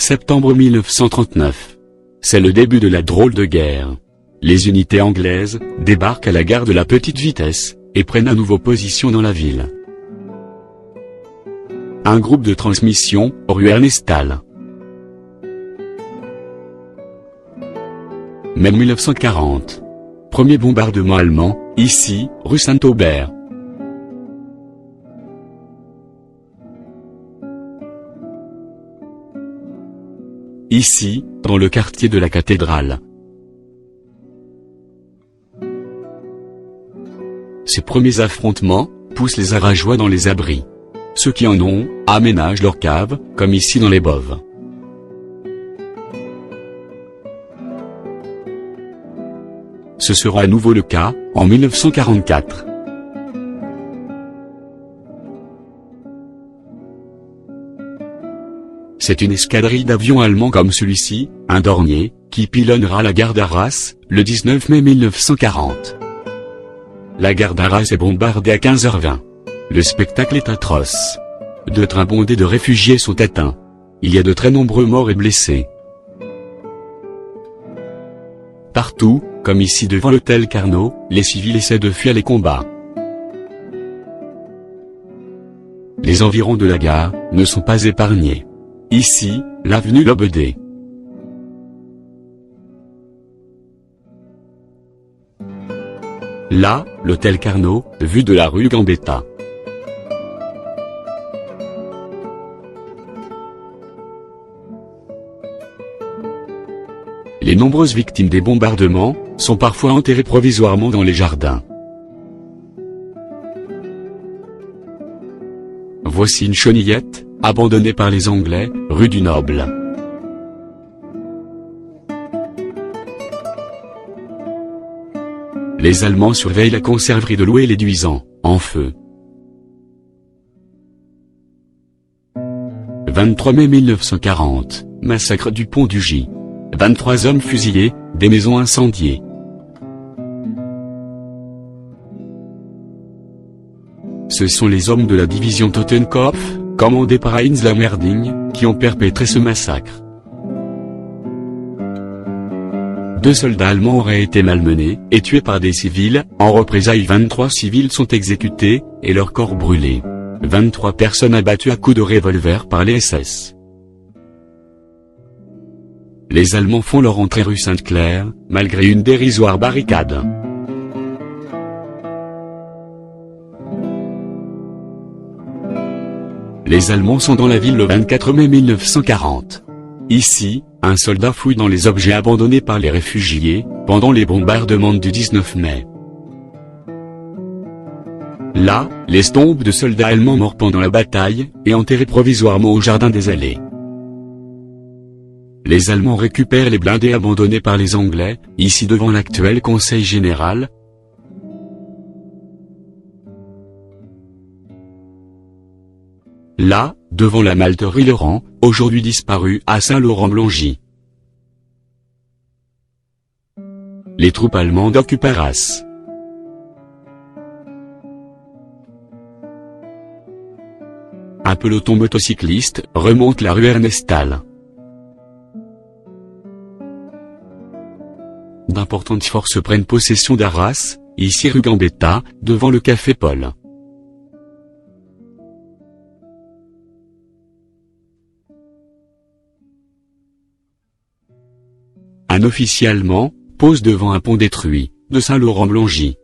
Septembre 1939. C'est le début de la drôle de guerre. Les unités anglaises débarquent à la gare de la Petite Vitesse et prennent à nouveau position dans la ville. Un groupe de transmission, rue Ernestal. Mai 1940. Premier bombardement allemand, ici, rue Saint-Aubert. Ici, dans le quartier de la cathédrale. Ces premiers affrontements poussent les Arageois dans les abris. Ceux qui en ont, aménagent leurs caves, comme ici dans les Boves. Ce sera à nouveau le cas, en 1944. C'est une escadrille d'avions allemands comme celui-ci, un Dornier, qui pilonnera la gare d'Arras, le 19 mai 1940. La gare d'Arras est bombardée à 15h20. Le spectacle est atroce. 2 trains bondés de réfugiés sont atteints. Il y a de très nombreux morts et blessés. Partout, comme ici devant l'hôtel Carnot, les civils essaient de fuir les combats. Les environs de la gare ne sont pas épargnés. Ici, l'avenue Lobedé. Là, l'hôtel Carnot, vu de la rue Gambetta. Les nombreuses victimes des bombardements sont parfois enterrées provisoirement dans les jardins. Voici une chenillette, abandonnée par les Anglais, rue du Noble. Les Allemands surveillent la conserverie de Loué-les-Duisans, en feu. 23 mai 1940, massacre du pont du J. 23 hommes fusillés, des maisons incendiées. Ce sont les hommes de la division Totenkopf, commandés par Heinz Lammerding, qui ont perpétré ce massacre. 2 soldats allemands auraient été malmenés et tués par des civils. En représailles, 23 civils sont exécutés et leurs corps brûlés. 23 personnes abattues à coups de revolver par les SS. Les Allemands font leur entrée rue Sainte-Claire, malgré une dérisoire barricade. Les Allemands sont dans la ville le 24 mai 1940. Ici, un soldat fouille dans les objets abandonnés par les réfugiés, pendant les bombardements du 19 mai. Là, les tombes de soldats allemands morts pendant la bataille, et enterrés provisoirement au jardin des Allées. Les Allemands récupèrent les blindés abandonnés par les Anglais, ici devant l'actuel Conseil général. Là, devant la malterie Laurent, aujourd'hui disparue à Saint-Laurent-Blangy. Les troupes allemandes occupent Arras. Un peloton motocycliste remonte la rue Ernestal. D'importantes forces prennent possession d'Arras, ici rue Gambetta, devant le café Paul. Un officier allemand pose devant un pont détruit de Saint-Laurent-Blangy.